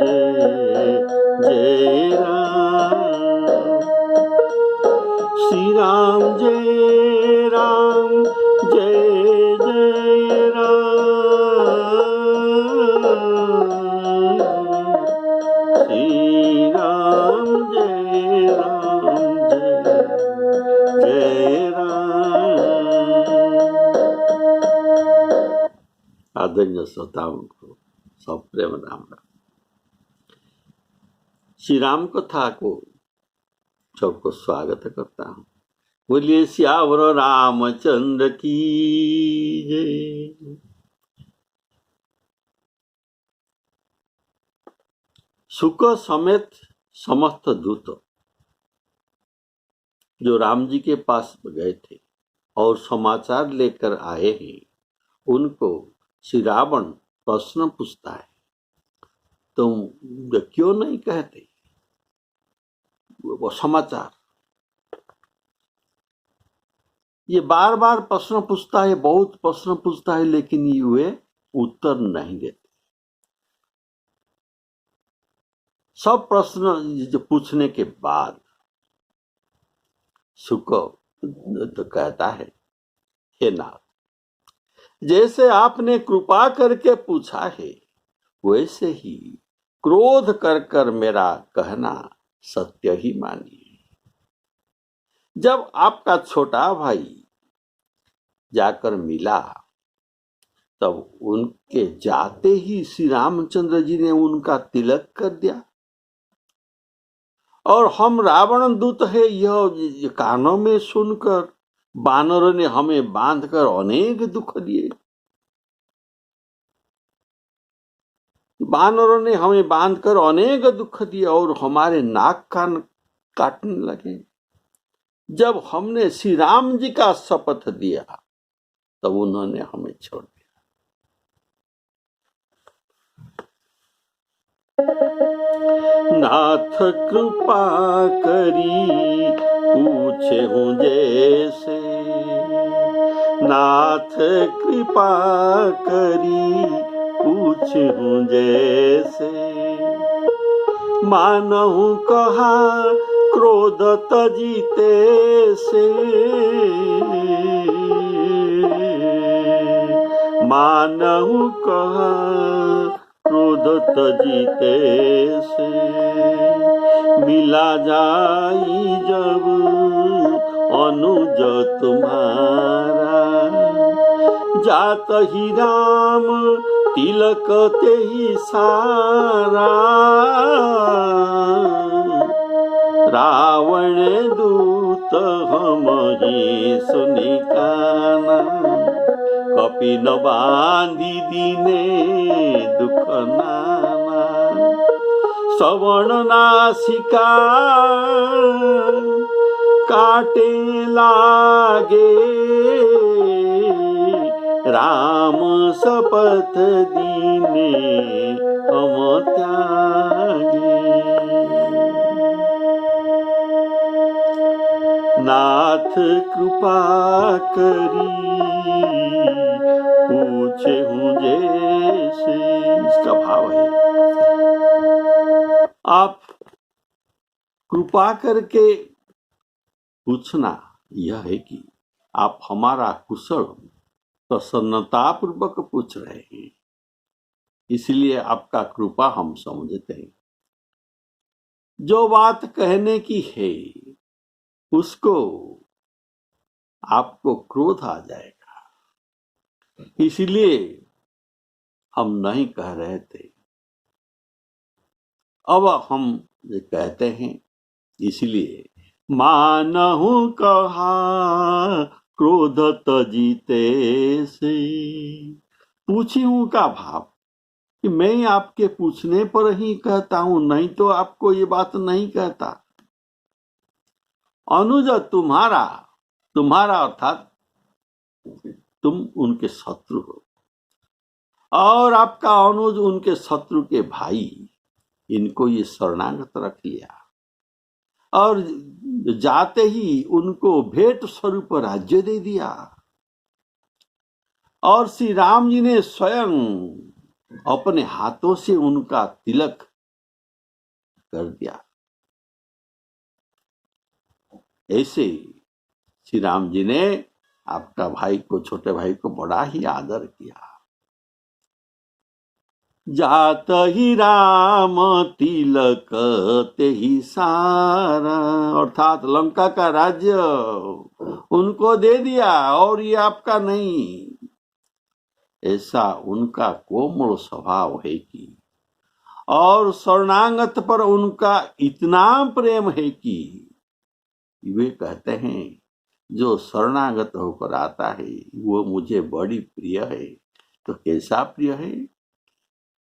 जय राम। श्री राम जय राम, जय जय राम। श्री राम जय राम, जय जय राम। आदरणीय श्रोताओं को सब प्रेम राम राम। श्री राम कथा को सबको स्वागत करता हूँ। बोलिए सियावर रामचंद्र की जय। शुक समेत समस्त दूत जो राम जी के पास गए थे और समाचार लेकर आए हैं, उनको श्री रावण प्रश्न पूछता है, तुम क्यों नहीं कहते वो समाचार? ये बार बार प्रश्न पूछता है, बहुत प्रश्न पूछता है, लेकिन ये उत्तर नहीं देते। सब प्रश्न जो पूछने के बाद शुक तो कहता है, हे नाथ, जैसे आपने कृपा करके पूछा है, वैसे ही क्रोध कर कर मेरा कहना सत्य ही मानिए। जब आपका छोटा भाई जाकर मिला, तब उनके जाते ही श्री रामचंद्र जी ने उनका तिलक कर दिया, और हम रावण दूत है यह कानों में सुनकर बानरों ने हमें बांधकर अनेक दुख दिए। बानरों ने हमें बांधकर अनेक दुख दिए और हमारे नाक कान काटने लगे। जब हमने श्री राम जी का शपथ दिया, तब उन्होंने हमें छोड़ दिया। नाथ कृपा करी पूछे हूँ जैसे, नाथ कृपा करी पूछे हूँ जैसे, मानहु कहा क्रोध तजीते से, मानहु कहा क्रोध तजीते से, मिला जाई जब अनुज तुम्हारा, जात ही राम तिलक ते ही सारा, रावण दूत हम ही सुनि काना, कपि न बांधी दीने दुख नाना, श्रवण नासिका काटे लागे, राम शपथ दीने हम त्यागे। नाथ कृपा करी पूछे हूँ जैसे, इसका भाव है आप कृपा करके पूछना यह है कि आप हमारा कुशल प्रसन्नता पूर्वक पूछ रहे हैं, इसलिए आपका कृपा हम समझते हैं। जो बात कहने की है उसको आपको क्रोध आ जाएगा, इसलिए हम नहीं कह रहे थे। अब हम ये कहते हैं, इसलिए मानहु कहा क्रोध तजीते से। पूछी हूं का भाव कि मैं आपके पूछने पर ही कहता हूं, नहीं तो आपको ये बात नहीं कहता। अनुज तुम्हारा, तुम्हारा अर्थात तुम उनके शत्रु हो, और आपका अनुज उनके शत्रु के भाई, इनको ये शरणागत रख लिया और जाते ही उनको भेंट स्वरूप राज्य दे दिया। और श्री राम जी ने स्वयं अपने हाथों से उनका तिलक कर दिया। ऐसे श्री राम जी ने आपका भाई को, छोटे भाई को बड़ा ही आदर किया। जात ही राम तिलक ते ही सारा, अर्थात लंका का राज्य उनको दे दिया और ये आपका नहीं। ऐसा उनका कोमल स्वभाव है कि, और शरणागत पर उनका इतना प्रेम है कि वे कहते हैं जो शरणागत होकर आता है वो मुझे बड़ी प्रिय है। तो कैसा प्रिय है?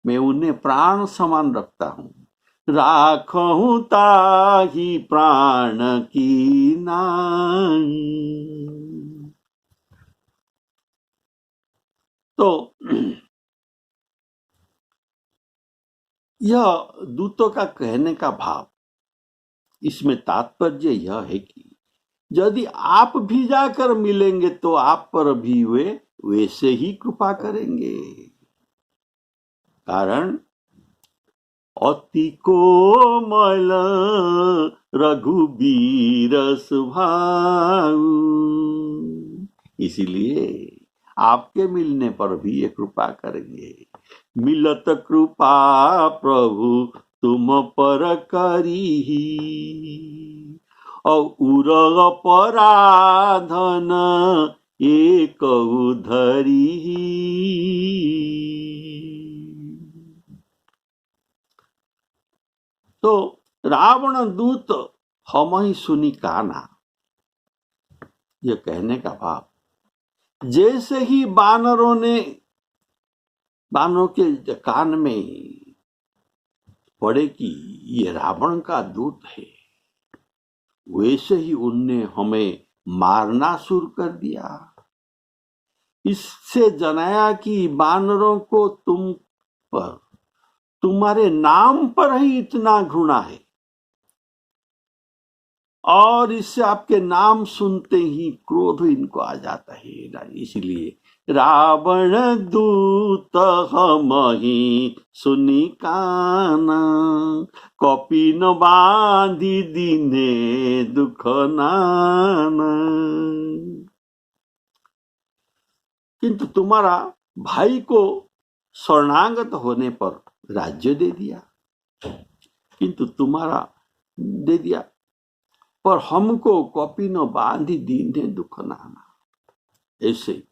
मैं उन्हें प्राण समान रखता हूं। राखहूं ताहि प्राण की नाई। तो यह दूतों का कहने का भाव, इसमें तात्पर्य यह है कि यदि आप भी जाकर मिलेंगे तो आप पर भी वे वैसे ही कृपा करेंगे। कारण अति कोमल रघुबीर स्वभाव, इसीलिए आपके मिलने पर भी ये कृपा करेंगे। मिलत कृपा प्रभु तुम पर करी, और उर पराधन एक धरी। तो रावण दूत हम ही सुनी काना, ये कहने का भाव, जैसे ही बानरों के कान में पड़े कि ये रावण का दूत है, वैसे ही उनने हमें मारना शुरू कर दिया। इससे जनाया कि बानरों को तुम पर, तुम्हारे नाम पर ही इतना घृणा है, और इससे आपके नाम सुनते ही क्रोध इनको आ जाता है। इसलिए रावण दूत हम ही सुनी काना, कपि न बांधी दीने दुख नाना। किंतु तुम्हारा भाई को शरणागत होने पर राज्य दे दिया, किंतु तुम्हारा दे दिया, पर हमको कपि न बांधी दीने दुख नाना। ऐसे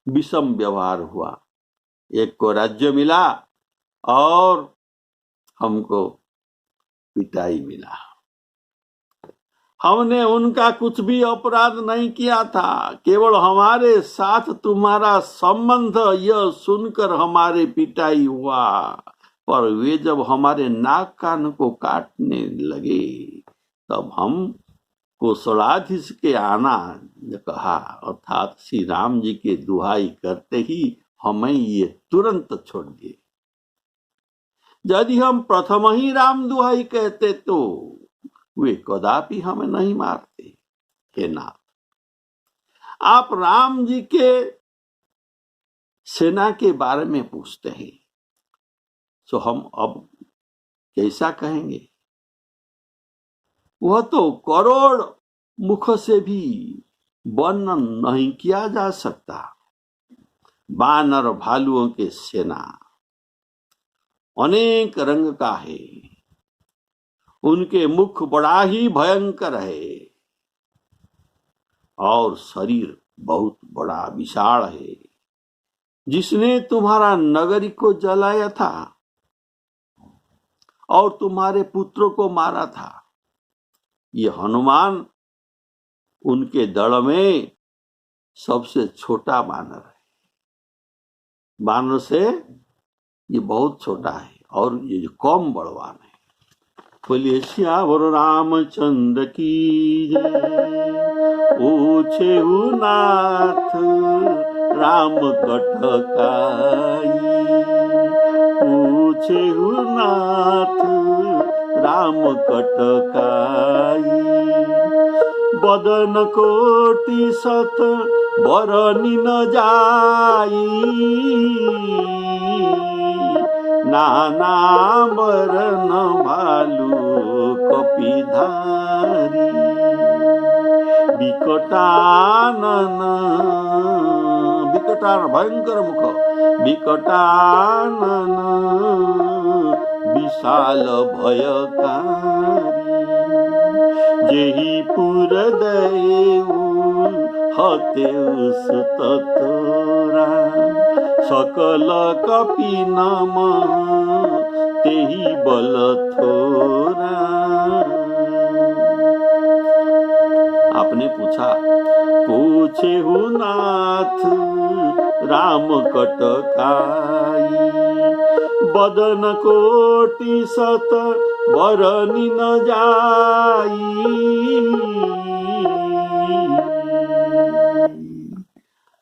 विषम व्यवहार हुआ। एक को राज्य मिला और हमको पिटाई मिला। हमने उनका कुछ भी अपराध नहीं किया था, केवल हमारे साथ तुम्हारा संबंध यह सुनकर हमारे पिटाई हुआ। पर वे जब हमारे नाक कान को काटने लगे तब हम कौशलाधीश के आना कहा, अर्थात श्री राम जी के दुहाई करते ही हमें ये तुरंत छोड़ दिए। यदि हम प्रथम ही राम दुहाई कहते तो वे कदापि हमें नहीं मारते। हे नाथ, आप राम जी के सेना के बारे में पूछते हैं, तो हम अब कैसा कहेंगे? वह तो करोड़ मुख से भी वर्णन नहीं किया जा सकता। बानर भालुओं के सेना अनेक रंग का है, उनके मुख बड़ा ही भयंकर है और शरीर बहुत बड़ा विशाल है। जिसने तुम्हारा नगरी को जलाया था और तुम्हारे पुत्रों को मारा था, ये हनुमान उनके दल में सबसे छोटा बानर है। बानर से ये बहुत छोटा है और ये जो कम बलवान है। बोलिए श्यावर रामचंद्र की जय। पूछे नाथ राम कटकाई, पूछे नाथ राम कटकाई। बदन कोटि सत बरनी न जाई, नाना बरन भालू कपिधारी विकटानन विकटान भयंकर मुख विकटानन विशाल भयकारी जेहि पुर देऊ हते सुत तोरा सकल कपि नम तेहि बल थोरा। आपने पूछा पूछे नाथ राम कटकाई बदन कोटि सत बरनी न जाई।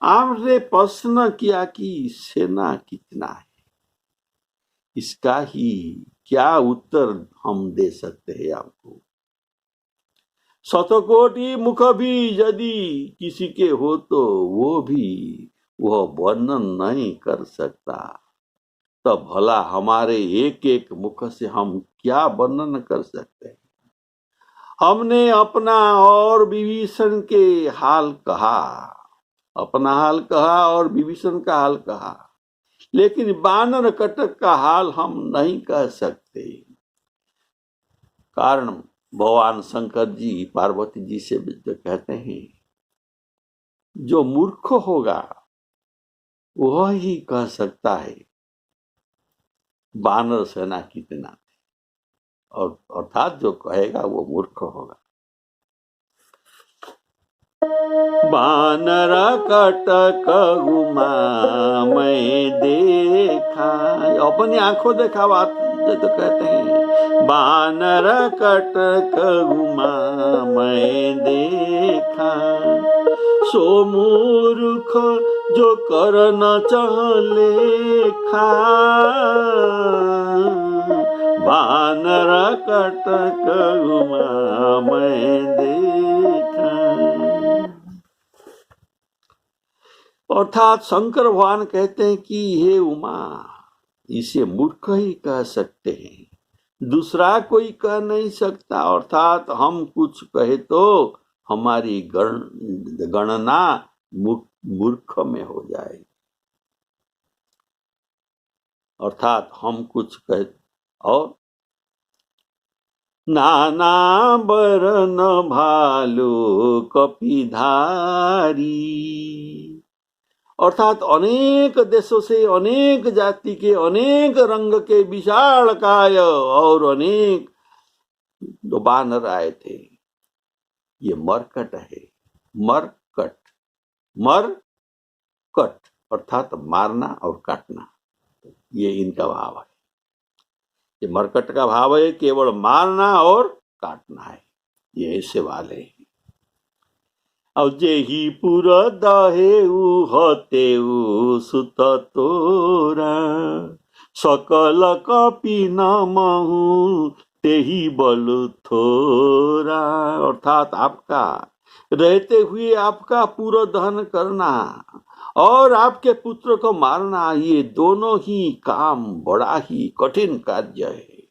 आपने प्रश्न किया कि सेना कितना है, इसका ही क्या उत्तर हम दे सकते हैं आपको। शतकोटि मुख भी यदि किसी के हो तो वो भी वह वर्णन नहीं कर सकता, तब भला हमारे एक एक मुख से हम क्या वर्णन कर सकते हैं। हमने अपना और विभीषण के हाल कहा, अपना हाल कहा और विभीषण का हाल कहा, लेकिन बानर कटक का हाल हम नहीं कह सकते। कारण भगवान शंकर जी पार्वती जी से कहते हैं जो मूर्ख होगा वह ही कह सकता है बानर सेना कितना थी, और अर्थात जो कहेगा वो मूर्ख होगा। बानर कटक उमा मैं देखा, अपनी आंखों देखा बात तो कहते हैं बानर कटक उमा मैं देखा सो मूर्ख जो कर न चले खा बानर कटक उमा मैं देखा। अर्थात शंकर भगवान कहते हैं कि हे उमा, इसे मूर्ख ही कह सकते हैं, दूसरा कोई कह नहीं सकता। अर्थात हम कुछ कहे तो हमारी गणना मूर्ख में हो जाए। अर्थात हम कुछ कहे और नाना बरन भालू कपिधारी, अर्थात अनेक देशों से अनेक जाति के अनेक रंग के विशाल काय और अनेक बानर आए थे। ये मरकट है, मरकट, मरकट अर्थात मारना और काटना, ये इनका भाव है। ये मरकट का भाव है केवल मारना और काटना है, ये ऐसे वाले हैं। और जेहि पुर दहेउ हतेउ सुत तोरा सकल कपि नमहु तेहि बल थोरा, अर्थात आपका रहते हुए आपका पूरा दहन करना और आपके पुत्र को मारना, ये दोनों ही काम बड़ा ही कठिन कार्य है।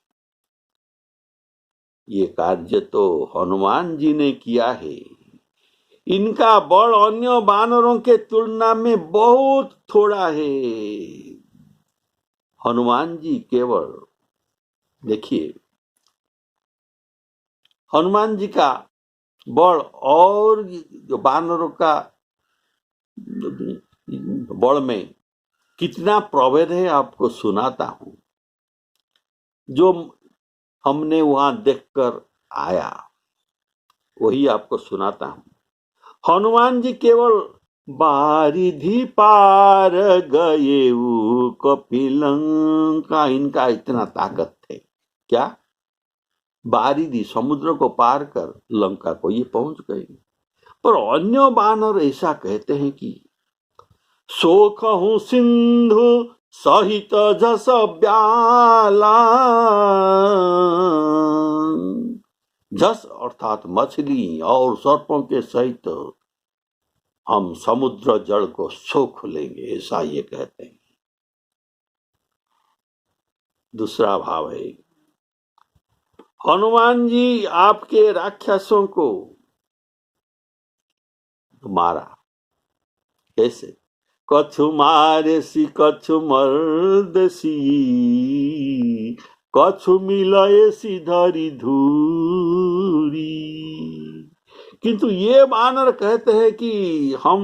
ये कार्य तो हनुमान जी ने किया है। इनका बल अन्य बानरों के तुलना में बहुत थोड़ा है। हनुमान जी केवल देखिए, हनुमान जी का बल और जो बानरों का बल में कितना प्रभेद है आपको सुनाता हूं, जो हमने वहां देखकर आया वही आपको सुनाता हूं। हनुमान जी केवल बारिधि पार गए कपिलंका, इनका इतना ताकत थे क्या, बारिधि समुद्र को पार कर लंका को ये पहुंच गए। पर अन्य बानर ऐसा कहते हैं कि शोक हूं सिंधु सहित जस ब्याला, जस अर्थात मछली और सर्पों के सहित हम समुद्र जल को सोख लेंगे, ऐसा ये कहते हैं। दूसरा भाव है, हनुमान जी आपके राक्षसों को मारा। कैसे? कछु मारे सी कछु मर्दसी, कछु मिलाए सी धरी धूरी। किंतु ये वानर कहते हैं कि हम,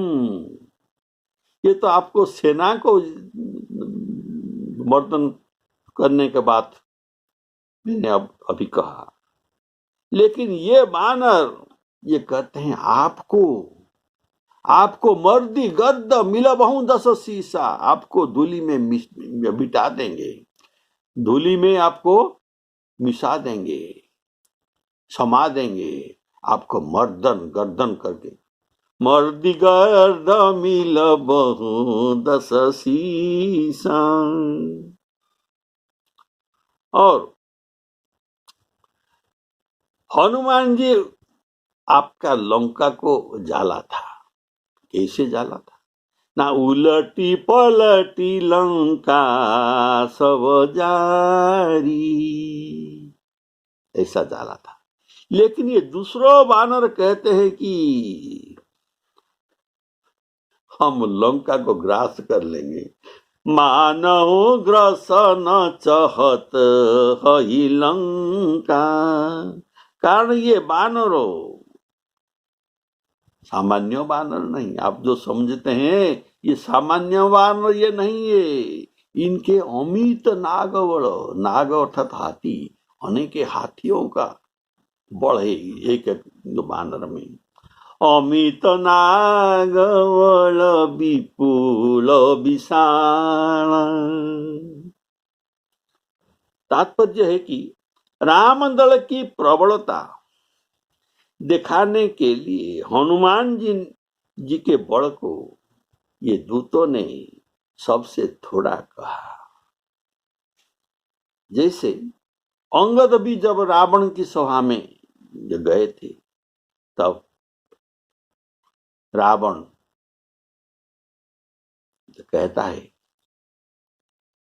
ये तो आपको सेना को मर्दन करने के बाद मैंने अब अभी कहा, लेकिन ये वानर ये कहते हैं आपको मर्दी गद्द मिला बहु 10 शीशा, आपको धूली में मिटा देंगे, धूली में आपको मिशा देंगे, समा देंगे, आपको मर्दन गर्दन करके। मर्दी गर्द मिल बहु 10 शीशा। और हनुमान जी आपका लंका को जाला था। कैसे जाला था? ना उलटी पलटी लंका सब जारी, ऐसा जाला था। लेकिन ये दूसरो वानर कहते हैं कि हम लंका को ग्रास कर लेंगे। मानव ग्रस न चहत हई लंका। कारण ये वानरो सामान्य वानर नहीं, आप जो समझते हैं ये सामान्य वानर ये नहीं है। इनके अमित नागवड़, नाग अर्थात हाथी, अनेक हाथियों का बड़ है एक एक वानर में। अमित नागवल विपुल विशाल। तात्पर्य है कि रामदल की प्रबलता दिखाने के लिए हनुमान जी के बल को ये दूतों ने सबसे थोड़ा कहा। जैसे अंगद भी जब रावण की सभा में गए थे, तब रावण कहता है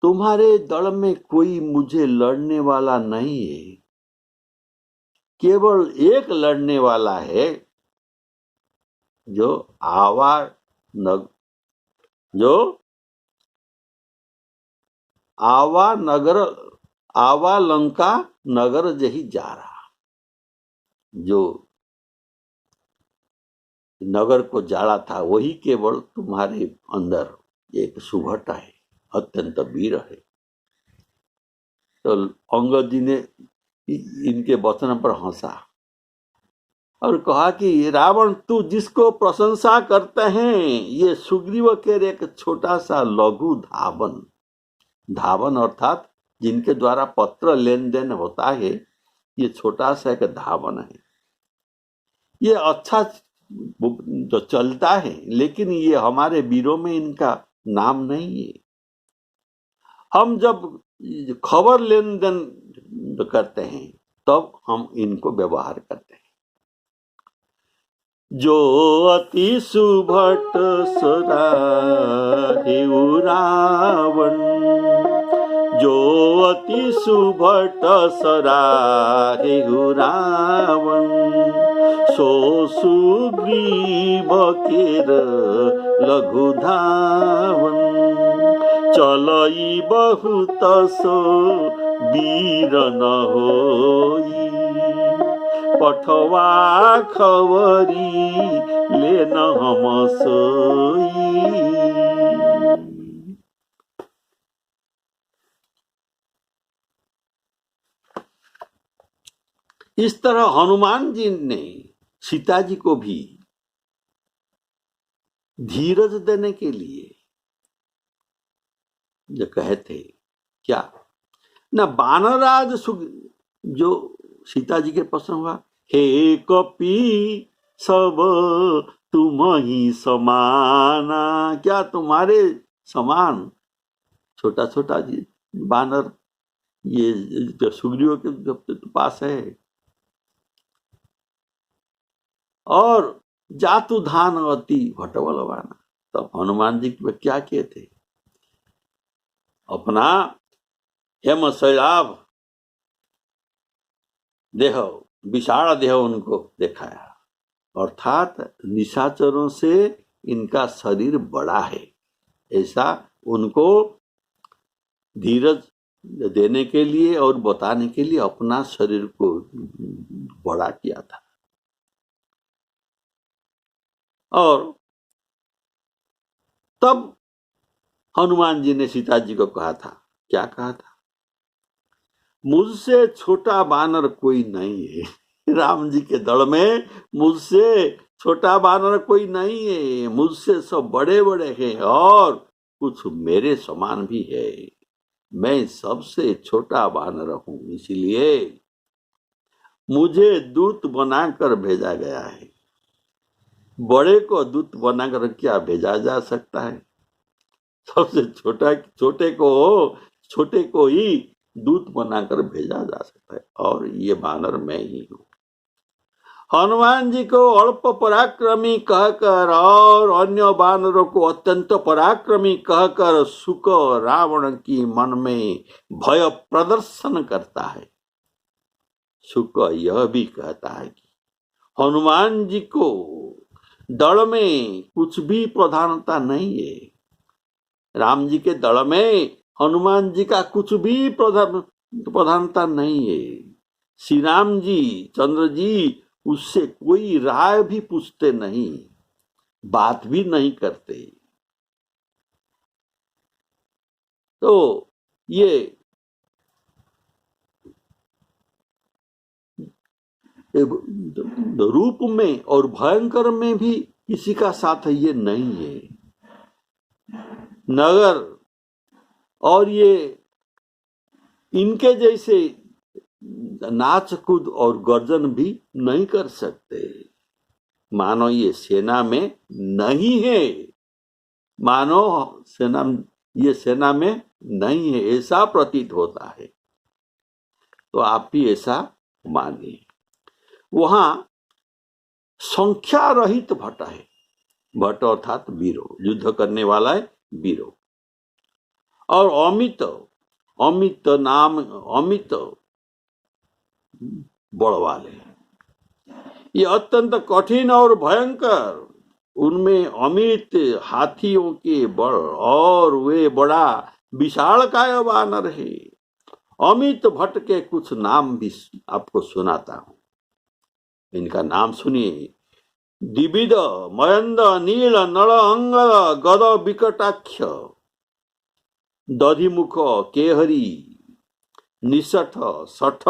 तुम्हारे दल में कोई मुझे लड़ने वाला नहीं है, केवल एक लड़ने वाला है जो आवा लंका नगर जही जा रहा, जो नगर को जाड़ा था वही केवल तुम्हारे अंदर एक सुभटा है, अत्यंत वीर है। तो अंगद जी ने इनके वचन पर हंसा और कहा कि रावण तू जिसको प्रशंसा करते हैं ये सुग्रीव के एक छोटा सा लघु धावन, धावन अर्थात जिनके द्वारा पत्र लेन देन होता है, ये छोटा सा एक धावन है। ये अच्छा तो चलता है, लेकिन ये हमारे वीरों में इनका नाम नहीं है। हम जब खबर लेन देन करते हैं तब हम इनको व्यवहार करते हैं। जो अति सुभट सराहे रावण, जो अति सुभट सराहे रावण, सो सुग्रीव केर लघु धावन, चलई बहुत सो वीर न होई, पठवा खबरी लेन हम सोई। इस तरह हनुमान जी ने सीता जी को भी धीरज देने के लिए जो कहे थे क्या न बानरराज जो सीता जी के प्रश्न हुआ, हे कपि सब तुम ही समाना, क्या तुम्हारे समान छोटा छोटा जी बानर ये जो सुग्रीव के पास है, और जातु धान अति भटबलवाना। तब हनुमान जी क्या किए थे, अपना हेम शैलाभ देह, विशाल देह उनको दिखाया, अर्थात निशाचरों से इनका शरीर बड़ा है, ऐसा उनको धीरज देने के लिए और बताने के लिए अपना शरीर को बड़ा किया था। और तब हनुमान जी ने सीता जी को कहा था, क्या कहा था? मुझसे छोटा बानर कोई नहीं है। राम जी के दल में मुझसे छोटा बानर कोई नहीं है, मुझसे सब बड़े बड़े हैं और कुछ मेरे समान भी है। मैं सबसे छोटा बानर हूं, इसलिए मुझे दूत बनाकर भेजा गया है। बड़े को दूत बनाकर क्या भेजा जा सकता है? सबसे छोटे को ही दूत बनाकर भेजा जा सकता है, और ये बानर मैं ही हूं। हनुमान जी को अल्प पराक्रमी कहकर और अन्य बानरों को अत्यंत पराक्रमी कहकर शुक रावण की मन में भय प्रदर्शन करता है। शुक यह भी कहता है कि हनुमान जी को दल में कुछ भी प्रधानता नहीं है। राम जी के दल में हनुमान जी का कुछ भी प्रधानता नहीं है। श्री राम जी, चंद्र जी उससे कोई राय भी पूछते नहीं, बात भी नहीं करते। तो ये रूप में और भयंकर में भी किसी का साथ ये नहीं है। नगर और ये इनके जैसे नाच कूद और गर्जन भी नहीं कर सकते, मानो ये सेना में नहीं है, मानो ये सेना में नहीं है, ऐसा प्रतीत होता है। तो आप भी ऐसा मानिए। वहां संख्या रहित भट्ट है। भट्ट अर्थात वीरो, युद्ध करने वाला है वीरो। और अमित नाम, अमित बड़ वाले, ये अत्यंत कठिन और भयंकर, उनमें अमित हाथियों के बड़, और वे बड़ा विशालकाय बानर है। अमित भट्ट के कुछ नाम भी आपको सुनाता हूं, इनका नाम सुनिए। दिविद, मयंद, नील, नल, अंगद, गद, विकटाक्ष, दधिमुख, केहरी, निसठ, सठ,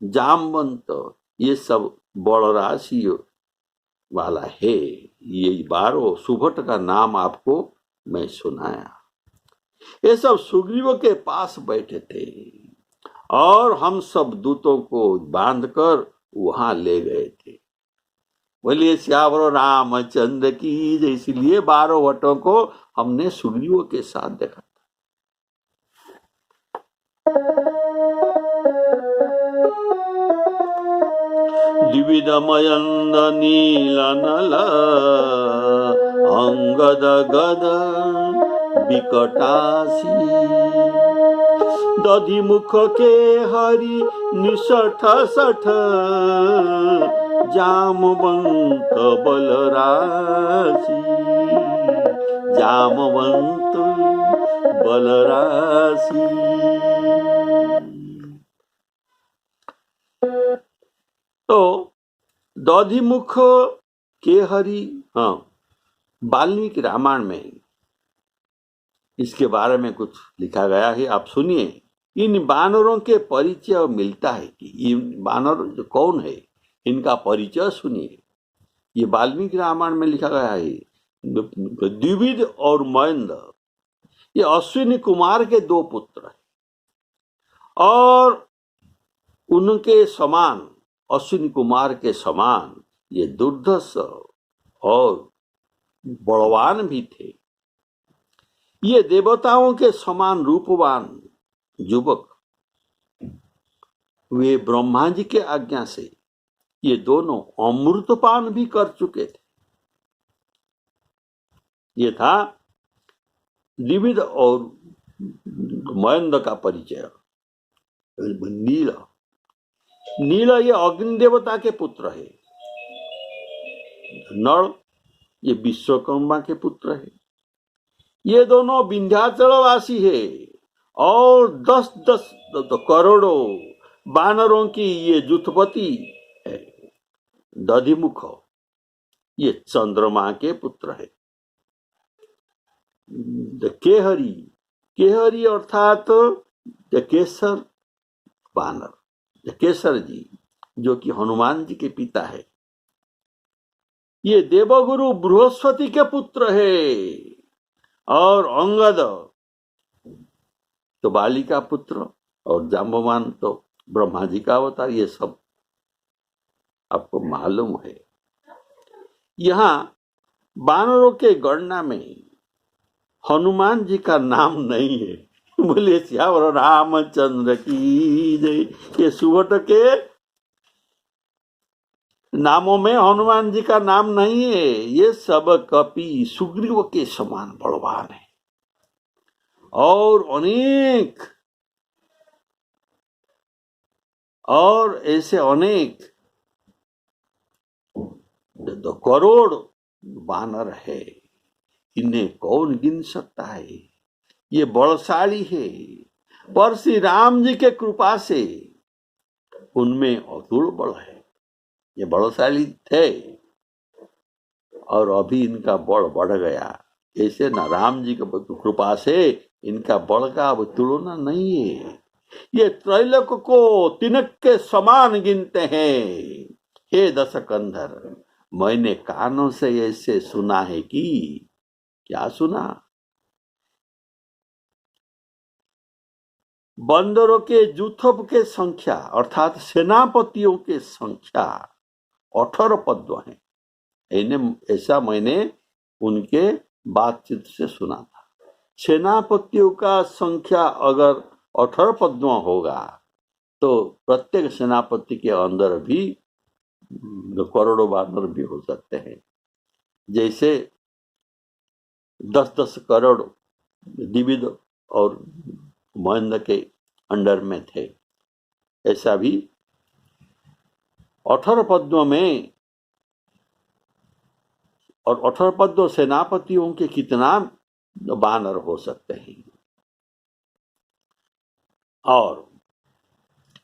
जामवंत, ये सब बड़ राशि वाला है। ये 12 सुभट का नाम आपको मैं सुनाया। ये सब सुग्रीव के पास बैठे थे और हम सब दूतों को बांधकर वहां ले गए थे। बोलिए श्यावर रामचंद्र की जय। इसलिए 12 वटों को हमने सुग्रीव के साथ देखा। द्विविध मयंद नील नल अंगद गद विकटासी, दधिमुख के हरि निसठ सठ, जामवंत बलराशि, जामवंत बलराशि। तो दधिमुख केहरी, हाँ, वाल्मीकि रामायण में इसके बारे में कुछ लिखा गया है, आप सुनिए। इन बानरों के परिचय मिलता है कि ये बानर कौन है, इनका परिचय सुनिए। ये वाल्मीकि रामायण में लिखा गया है। द्विविद और मयंद, ये अश्विनी कुमार के 2 पुत्र हैं, और उनके समान, अश्विनी कुमार के समान ये दुर्धर्ष और बलवान भी थे। ये देवताओं के समान रूपवान युवक, वे ब्रह्मा जी के आज्ञा से ये दोनों अमृतपान भी कर चुके थे। ये था द्विविद और मयंद का परिचय। नील, नील ये अग्नि देवता के पुत्र है। नल ये विश्वकर्मा के पुत्र है। ये दोनों विंध्याचलवासी है और 10-10 करोड़ों वानरों की ये जुथपति है। दधिमुख ये चंद्रमा के पुत्र है। केहरी, केहरी अर्थात केसर वानर, केसर जी जो कि हनुमान जी के पिता है। ये देवगुरु बृहस्पति के पुत्र है। और अंगद तो बाली का पुत्र और जाम्बवान तो ब्रह्मा जी का अवतार। ये सब आपको मालूम है। यहाँ वानरों के गणना में हनुमान जी का नाम नहीं है। बोले श्यावर रामचंद्र की जय। ये सुवट के नामों में हनुमान जी का नाम नहीं है। ये सब कपि सुग्रीव के समान बलवान है और अनेक और ऐसे अनेक करोड़ वानर है। इन्हें कौन गिन सकता है। ये बलशाली है, पर श्री राम जी के कृपा से उनमें अतुल बल है। ये बलशाली थे और अभी इनका बल बढ़ गया। ऐसे न राम जी की कृपा से इनका बल का अब तुलना नहीं है। ये त्रैलोक को तिनक के समान गिनते हैं। हे दशकंधर, मैंने कानों से ऐसे सुना है कि क्या सुना। बंदरों के जुथब के संख्या अर्थात सेनापतियों के संख्या 18 पद्म है। ऐसा मैंने उनके बातचीत से सुना था। सेनापतियों का संख्या अगर 18 पद्म होगा तो प्रत्येक सेनापति के अंदर भी करोड़ों वानर भी हो सकते हैं। जैसे 10-10 करोड़ द्विविद और महेंद्र के अंडर में थे, ऐसा भी 18 पद्मों में और 18 पद्म सेनापतियों के कितना वानर हो सकते हैं। और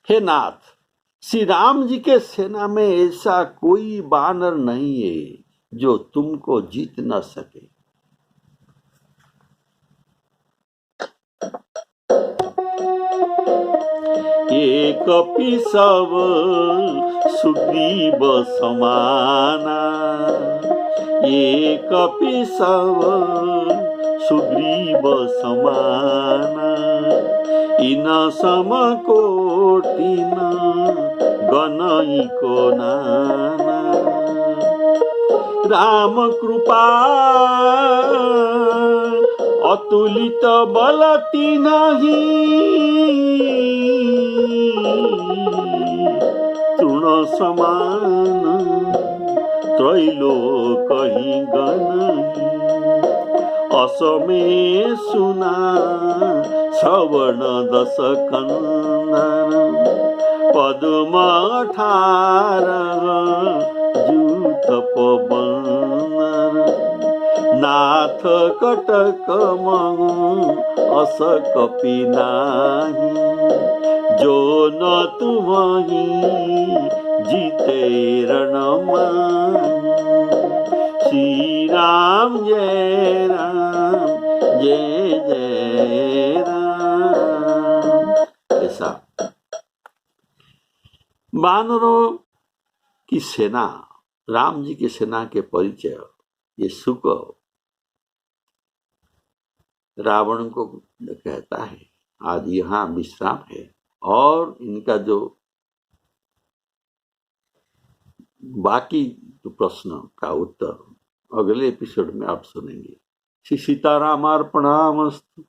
हे नाथ, श्री राम जी के सेना में ऐसा कोई वानर नहीं है जो तुमको जीत न सके। एक सब सुग्रीव समाना, एक सब सुग्रीव समाना, इन समकोटिन गणइको नाना। राम कृपा अतुलित बल तिनहि, तृण समान त्रैलोक गणहि। असमे सुना श्रवण दशकंदन, पद्म 18 जूथ पवन। नाथ कटक मनु अस कपि नाही, जो न तुम्हि जीते रणमाही। श्री राम जय राम जय जय राम। ऐसा वानरों की सेना, राम जी की सेना के परिचय ये शुक रावण को कहता है। आज यहाँ विश्राम है और इनका जो बाकी प्रश्न का उत्तर अगले एपिसोड में आप सुनेंगे। श्री सीताराम अर्पणामस्तु।